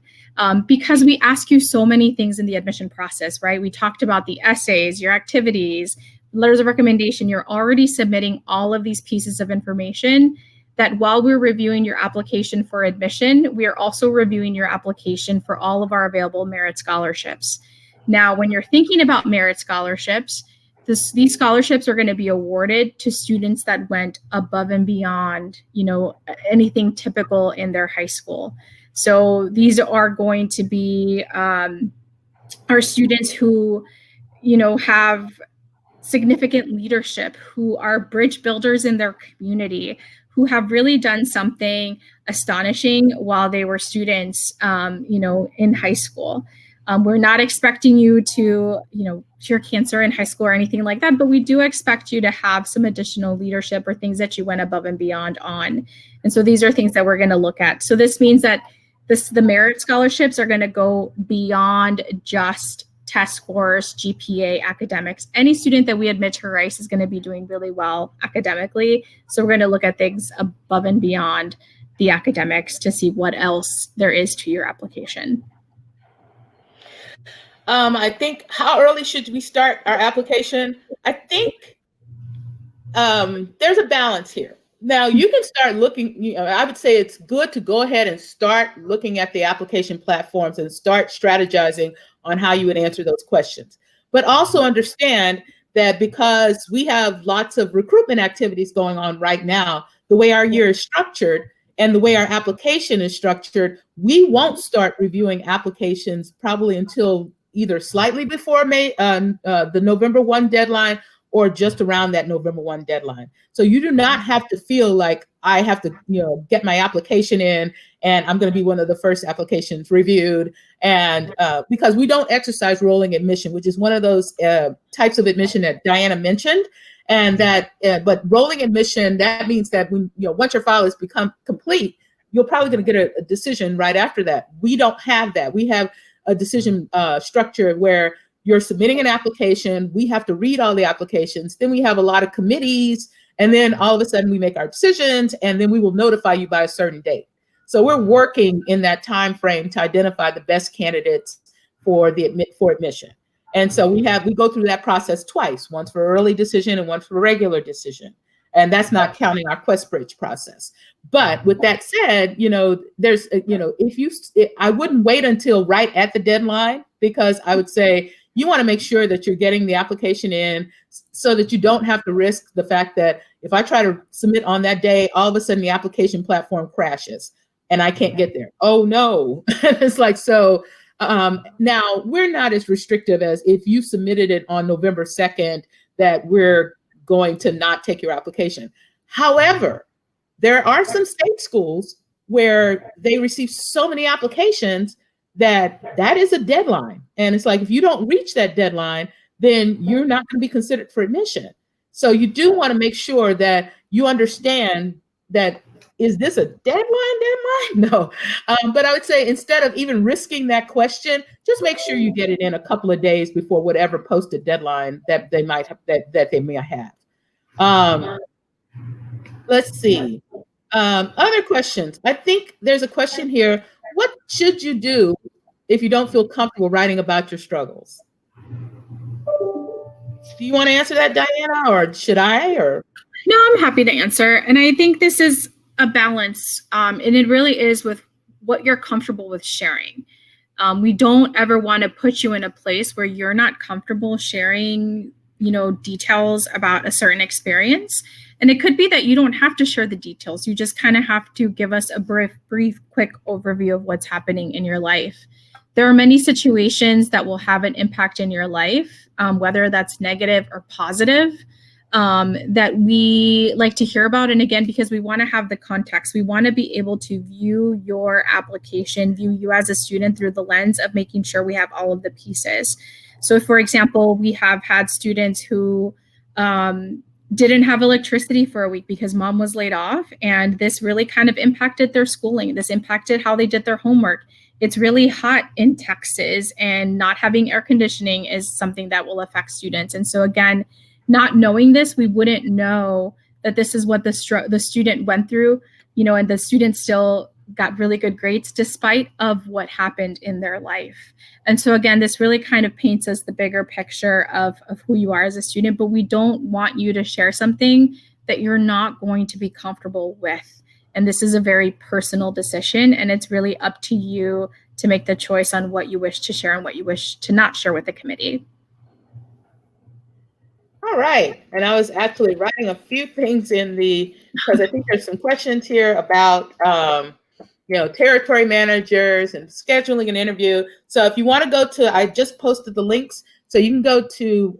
because we ask you so many things in the admission process, right? We talked about the essays, your activities, letters of recommendation. You're already submitting all of these pieces of information that while we're reviewing your application for admission, we are also reviewing your application for all of our available merit scholarships. Now, when you're thinking about merit scholarships, these scholarships are going to be awarded to students that went above and beyond, anything typical in their high school. So these are going to be our students who, have significant leadership, who are bridge builders in their community, who have really done something astonishing while they were students, in high school. We're not expecting you to, cure cancer in high school or anything like that, but we do expect you to have some additional leadership or things that you went above and beyond on. And so these are things that we're going to look at. So this means that the merit scholarships are going to go beyond just test scores, GPA, academics. Any student that we admit to Rice is going to be doing really well academically. So we're going to look at things above and beyond the academics to see what else there is to your application. I think, how early should we start our application? I think there's a balance here. Now you can start looking, I would say it's good to go ahead and start looking at the application platforms and start strategizing on how you would answer those questions. But also understand that because we have lots of recruitment activities going on right now, the way our year is structured and the way our application is structured, we won't start reviewing applications probably until either slightly before the November 1 deadline or just around that November 1 deadline. So you do not have to feel like I have to, get my application in and I'm going to be one of the first applications reviewed. And because we don't exercise rolling admission, which is one of those types of admission that Diana mentioned. And that, but rolling admission, that means that when, once your file has become complete, you're probably going to get a decision right after that. We don't have that. We have a decision structure where you're submitting an application, we have to read all the applications, then we have a lot of committees, and then all of a sudden we make our decisions, and then we will notify you by a certain date. So we're working in that time frame to identify the best candidates for admission. And so we go through that process twice, once for early decision and once for regular decision. And that's not counting our QuestBridge process. But with that said, there's, I wouldn't wait until right at the deadline, because I would say you want to make sure that you're getting the application in so that you don't have to risk the fact that if I try to submit on that day, all of a sudden the application platform crashes and I can't get there. Oh no. It's like, so now we're not as restrictive as if you submitted it on November 2nd, that we're going to not take your application. However, there are some state schools where they receive so many applications that is a deadline. And it's like, if you don't reach that deadline, then you're not going to be considered for admission. So you do want to make sure that you understand that, is this a deadline? No. But I would say, instead of even risking that question, just make sure you get it in a couple of days before whatever posted deadline that they might have, that they may have. Let's see. Other questions. I think there's a question here. What should you do if you don't feel comfortable writing about your struggles? Do you want to answer that, Diana, or should I? Or no, I'm happy to answer. And I think this is a balance, and it really is with what you're comfortable with sharing. We don't ever want to put you in a place where you're not comfortable sharing, details about a certain experience. And it could be that you don't have to share the details. You just kind of have to give us a brief, quick overview of what's happening in your life. There are many situations that will have an impact in your life, whether that's negative or positive, that we like to hear about. And again, because we want to have the context, we want to be able to view your application, view you as a student through the lens of making sure we have all of the pieces. So, for example, we have had students who didn't have electricity for a week because mom was laid off, and this really kind of impacted their schooling. This impacted how they did their homework. It's really hot in Texas, and not having air conditioning is something that will affect students. And so again, not knowing this, we wouldn't know that this is what the student went through, and the student still got really good grades despite of what happened in their life. And so again, this really kind of paints us the bigger picture of who you are as a student, but we don't want you to share something that you're not going to be comfortable with. And this is a very personal decision, and it's really up to you to make the choice on what you wish to share and what you wish to not share with the committee. All right. And I was actually writing a few things because I think there's some questions here about, territory managers and scheduling an interview. So if you want to go to, I just posted the links. So you can go to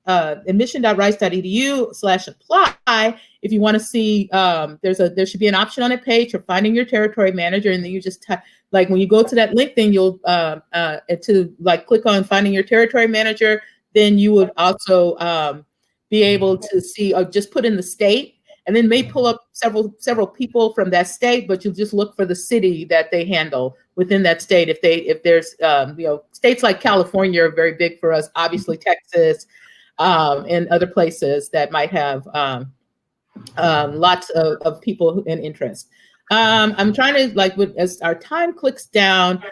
admission.rice.edu/apply. If you want to see, there should be an option on that page for finding your territory manager. And then you just when you go to that link, then you'll click on finding your territory manager. Then you would also be able to see, or just put in the state, and then may pull up several people from that state, but you'll just look for the city that they handle within that state. If there's states like California are very big for us, obviously Texas, and other places that might have lots of people in interest. I'm trying to as our time clicks down.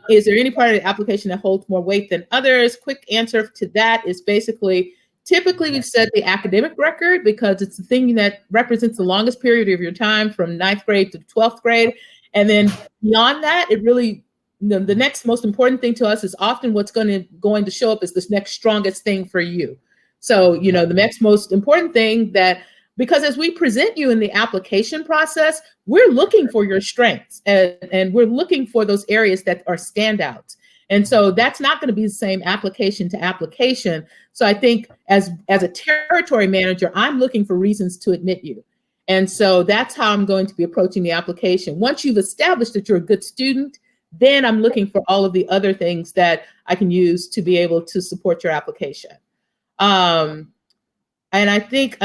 Is there any part of the application that holds more weight than others? Quick answer to that is basically, typically we've said the academic record, because it's the thing that represents the longest period of your time from 9th grade to 12th grade. And then beyond that, it really, the next most important thing to us is often what's going to show up as this next strongest thing for you. So, the next most important thing because as we present you in the application process, we're looking for your strengths, and we're looking for those areas that are standouts. And so that's not going to be the same application to application. So I think as a territory manager, I'm looking for reasons to admit you. And so that's how I'm going to be approaching the application. Once you've established that you're a good student, then I'm looking for all of the other things that I can use to be able to support your application. And I think,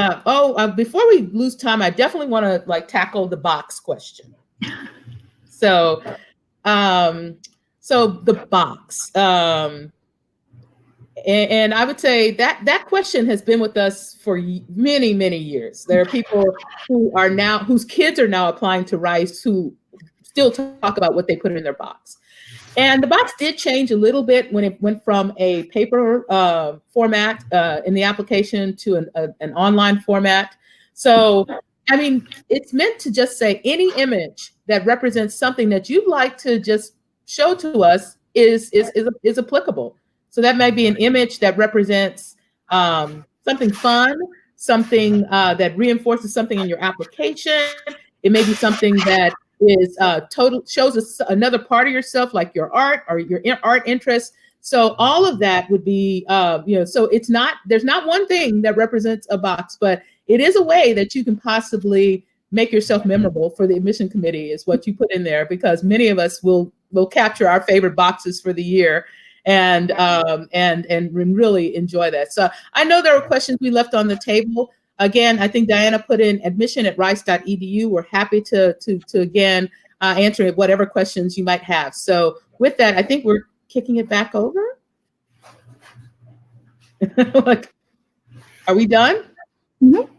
before we lose time, I definitely want to tackle the box question. So the box, and I would say that question has been with us for many, many years. There are people whose kids are now applying to Rice who still talk about what they put in their box. And the box did change a little bit when it went from a paper format in the application to an online format. So, I mean, it's meant to just say any image that represents something that you'd like to just show to us is applicable. So that might be an image that represents something fun, something that reinforces something in your application. It may be something that is shows us another part of yourself, like your art or your art interests. So all of that would be, so there's not one thing that represents a box, but it is a way that you can possibly make yourself memorable for the admission committee is what you put in there, because many of us will capture our favorite boxes for the year and really enjoy that. So I know there were questions we left on the table. Again, I think Diana put in admission@rice.edu. We're happy to again answer whatever questions you might have. So with that, I think we're kicking it back over. Like, are we done? Mm-hmm.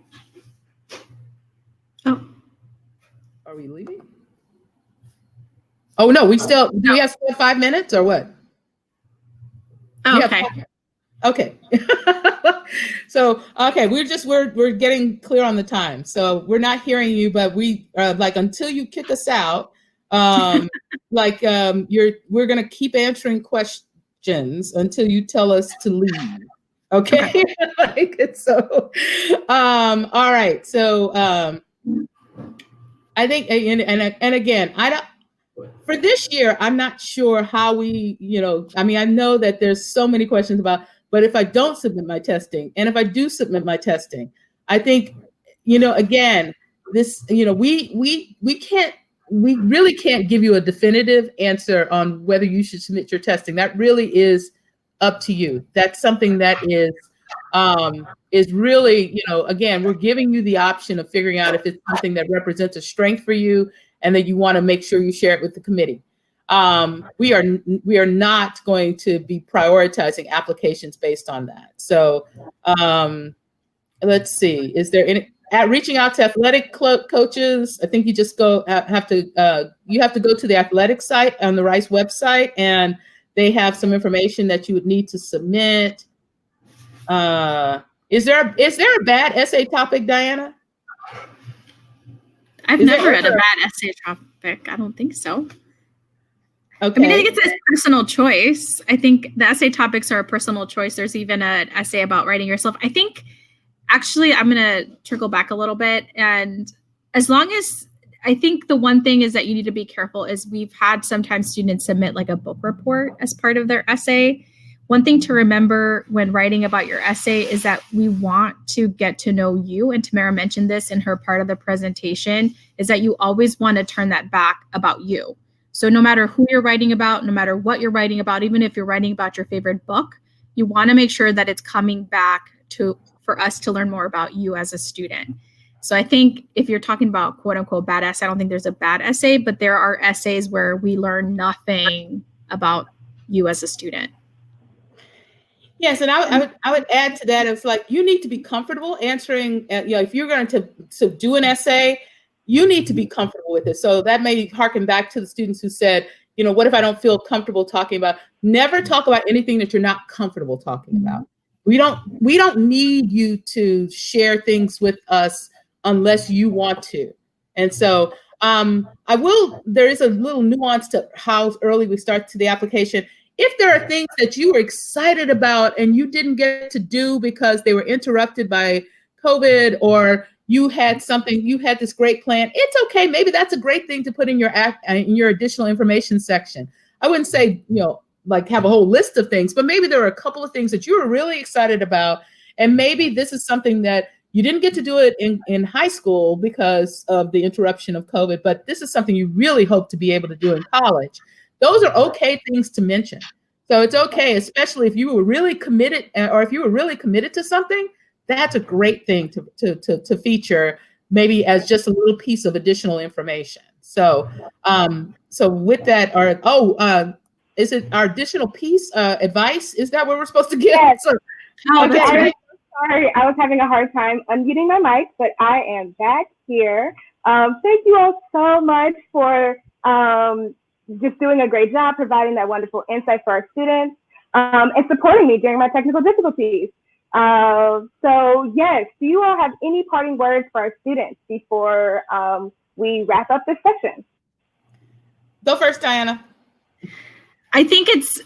Oh. Are we leaving? Oh no, do we have 5 minutes or what? Oh, okay. Okay. So, okay, we're getting clear on the time. So we're not hearing you, but we until you kick us out, we're going to keep answering questions until you tell us to leave. Okay. All right. So, I think, and again, for this year, I'm not sure how we, I know that there's so many questions about, but if I don't submit my testing, and if I do submit my testing, I think, again, this, we really can't give you a definitive answer on whether you should submit your testing. That really is up to you. That's something that is really, again, we're giving you the option of figuring out if it's something that represents a strength for you and that you want to make sure you share it with the committee. We are not going to be prioritizing applications based on that. So let's see, is there any, reaching out to athletic coaches, I think you just have to go to the athletic site on the Rice website, and they have some information that you would need to submit. Is there a bad essay topic, Diana? I've never read a bad essay topic. I don't think so. Okay. I think it's a personal choice. I think the essay topics are a personal choice. There's even an essay about writing yourself. I think, actually, I'm going to trickle back a little bit. And as long as, I think the one thing is that you need to be careful is we've had sometimes students submit like a book report as part of their essay. One thing to remember when writing about your essay is that we want to get to know you. And Tamara mentioned this in her part of the presentation, is that you always want to turn that back about you. So no matter who you're writing about, no matter what you're writing about, even if you're writing about your favorite book, you want to make sure that it's coming back for us to learn more about you as a student. So I think if you're talking about quote unquote bad essay, I don't think there's a bad essay, but there are essays where we learn nothing about you as a student. Yes, and I would add to that, it's like you need to be comfortable answering, if you're going to do an essay, you need to be comfortable with it. So that may harken back to the students who said, what if I don't feel comfortable talking about? Never talk about anything that you're not comfortable talking about. We don't need you to share things with us unless you want to. And so there is a little nuance to how early we start to the application. If there are things that you were excited about and you didn't get to do because they were interrupted by COVID, or you had this great plan, it's okay. Maybe that's a great thing to put in your additional information section. I wouldn't say, have a whole list of things, but maybe there are a couple of things that you were really excited about. And maybe this is something that you didn't get to do it in high school because of the interruption of COVID, but this is something you really hope to be able to do in college. Those are okay things to mention. So it's okay, especially if you were really committed, or if you were really committed to something, that's a great thing to feature, maybe as just a little piece of additional information. So with that, is it our additional piece, advice? Is that what we're supposed to get? Yes. So, okay. Sorry, I was having a hard time unmuting my mic, but I am back here. Thank you all so much for just doing a great job, providing that wonderful insight for our students, and supporting me during my technical difficulties. So yes, do you all have any parting words for our students before we wrap up this session? Go first, Diana. I think it's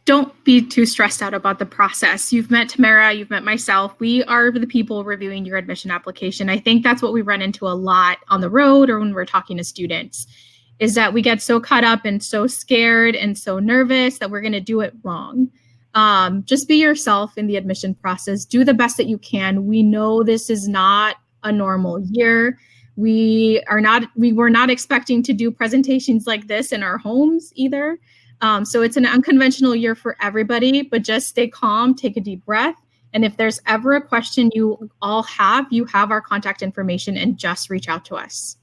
don't be too stressed out about the process. You've met Tamara, you've met myself. We are the people reviewing your admission application. I think that's what we run into a lot on the road or when we're talking to students, is that we get so caught up and so scared and so nervous that we're going to do it wrong. Just be yourself in the admission process. Do the best that you can. We know this is not a normal year. We were not expecting to do presentations like this in our homes either. So it's an unconventional year for everybody, but just stay calm, take a deep breath. And if there's ever a question you all have, you have our contact information and just reach out to us.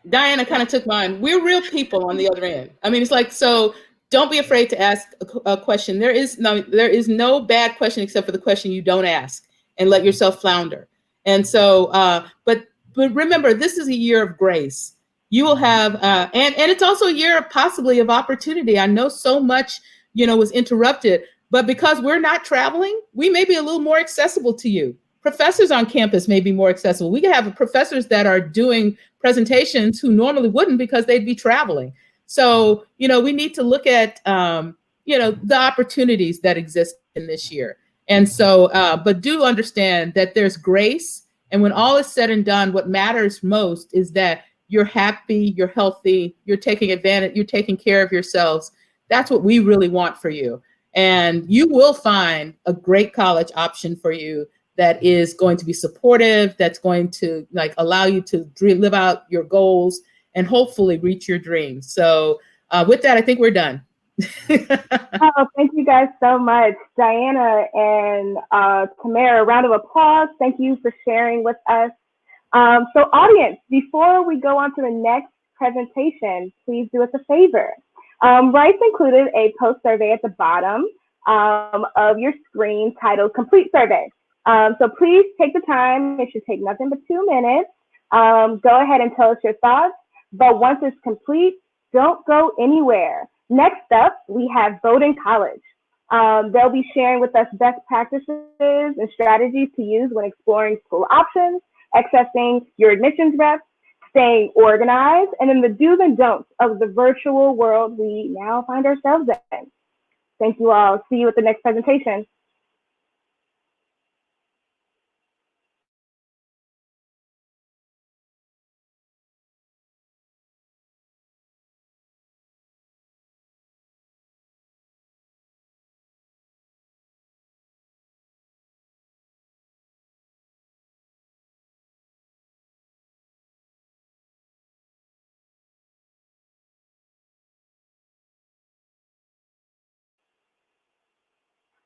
Diana kind of took mine. We're real people on the other end. I mean, it's like, so don't be afraid to ask a question. There is no bad question except for the question you don't ask and let yourself flounder. And so, but remember, this is a year of grace. You will have, and it's also a year of possibly of opportunity. I know so much, was interrupted, but because we're not traveling, we may be a little more accessible to you. Professors on campus may be more accessible. We have professors that are doing presentations who normally wouldn't because they'd be traveling. So, we need to look at, the opportunities that exist in this year. And so, but do understand that there's grace. And when all is said and done, what matters most is that you're happy, you're healthy, you're taking advantage, you're taking care of yourselves. That's what we really want for you. And you will find a great college option for you that is going to be supportive, that's going to allow you to live out your goals and hopefully reach your dreams. So with that, I think we're done. Oh, thank you guys so much. Diana and Tamara, a round of applause. Thank you for sharing with us. So audience, before we go on to the next presentation, please do us a favor. Rice included a post survey at the bottom of your screen titled Complete Survey. So please take the time. It should take nothing but 2 minutes. Go ahead and tell us your thoughts. But once it's complete, don't go anywhere. Next up, we have Bowdoin College. They'll be sharing with us best practices and strategies to use when exploring school options, accessing your admissions reps, staying organized, and then the do's and don'ts of the virtual world we now find ourselves in. Thank you all. See you at the next presentation.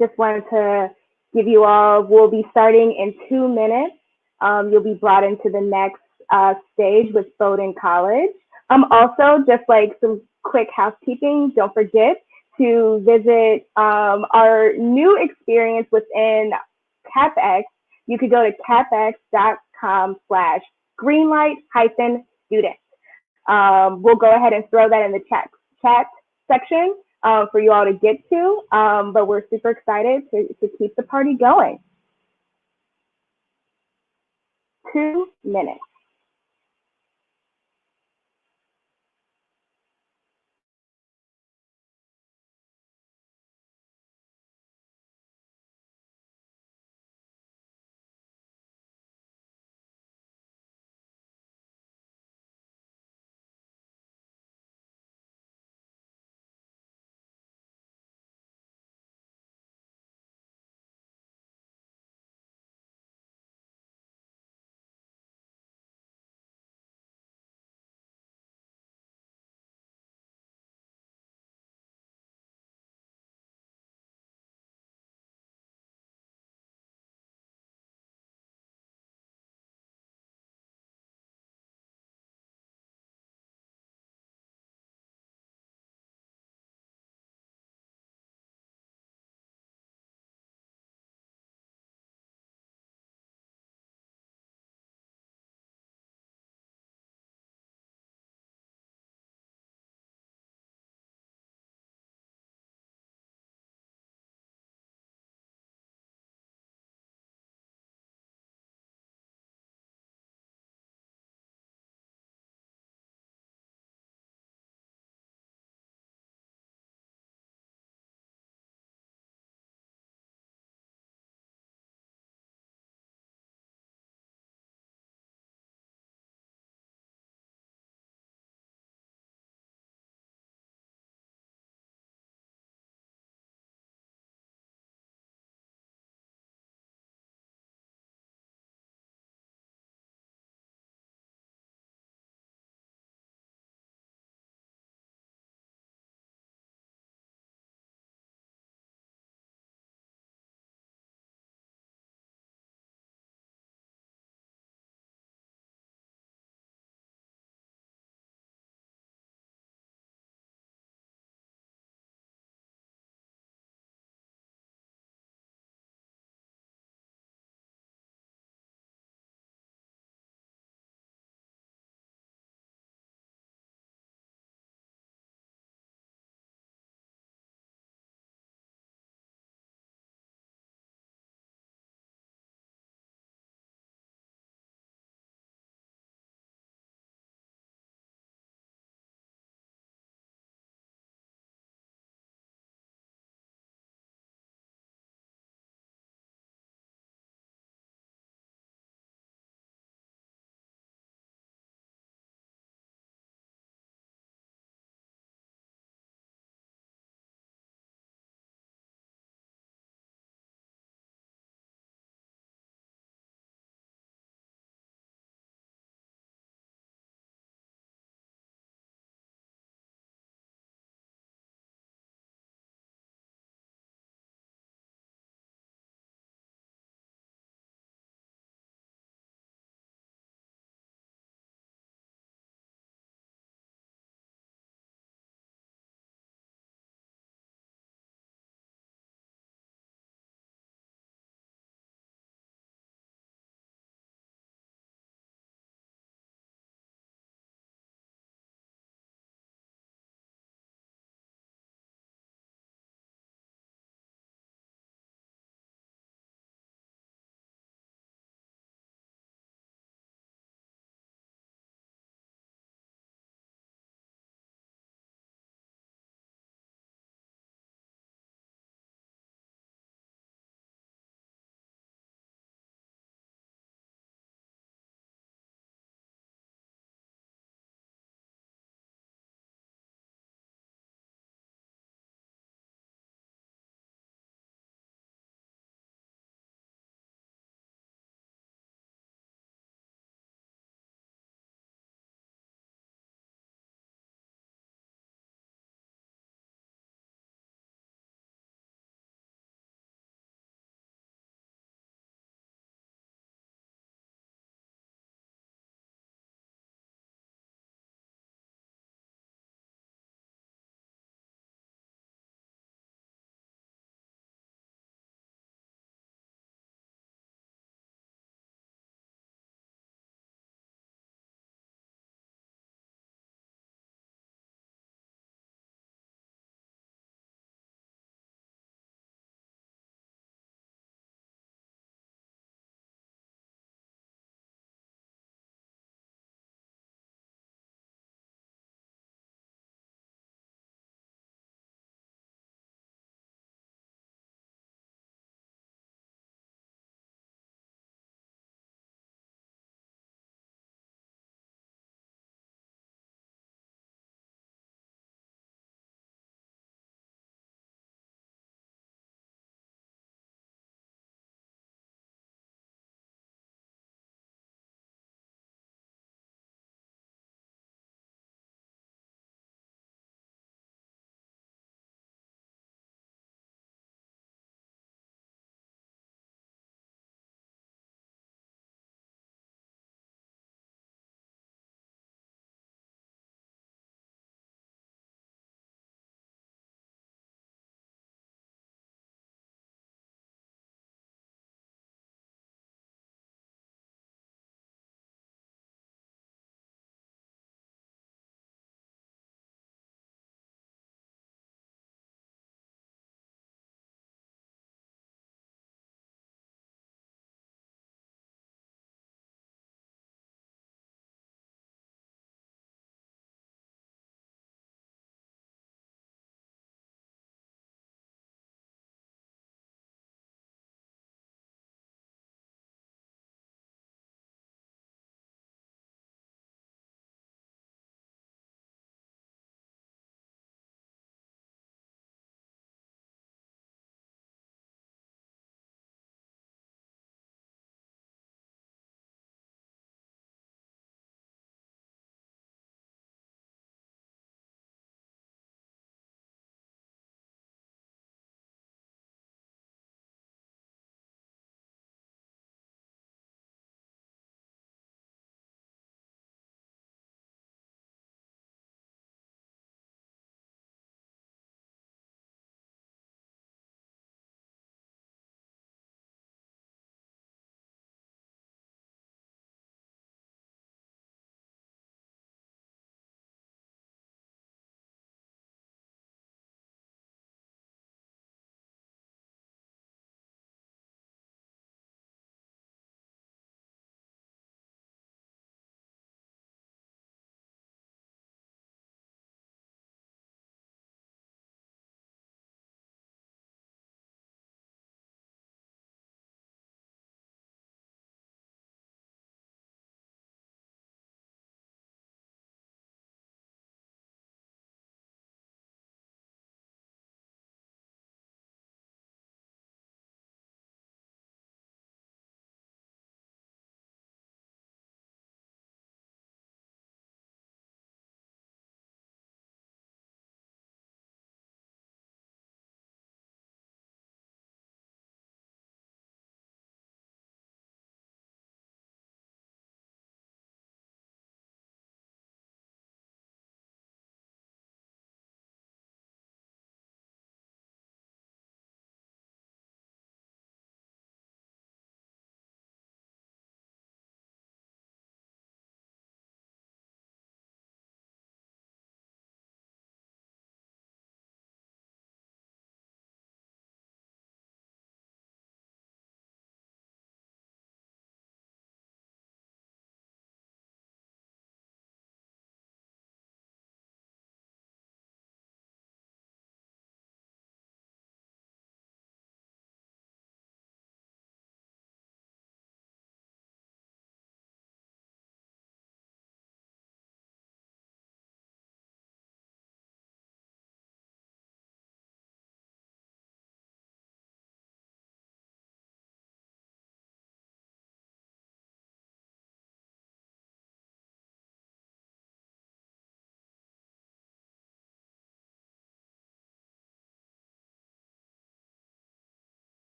Just wanted to give you all, we'll be starting in 2 minutes. You'll be brought into the next stage with Bowdoin College. Also, just like some quick housekeeping, don't forget to visit our new experience within CapX. You could go to capx.com/greenlight-student. We'll go ahead and throw that in the chat section for you all to get to, but we're super excited to keep the party going. 2 minutes.